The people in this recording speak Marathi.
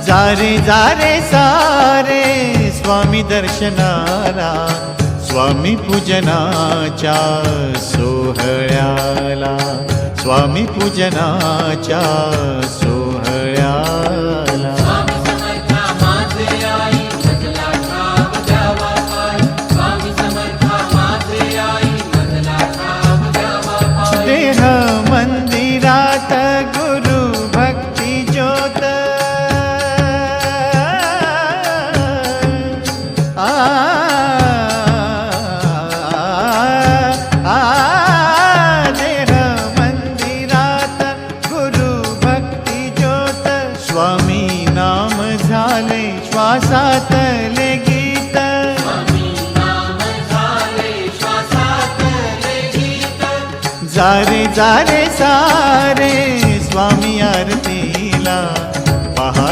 जारे जारे सारे स्वामी दर्शनाला, स्वामी पूजनाच्या सोहळ्याला, स्वामी पूजनाच्या सोहळ्याला. देह मंदिरात गुरु भक्ती ज्योत, देह मंदिरात गुरु भक्ती ज्योत, स्वामी नाम झाले श्वासातले गीत, जारे जारे सारे स्वामी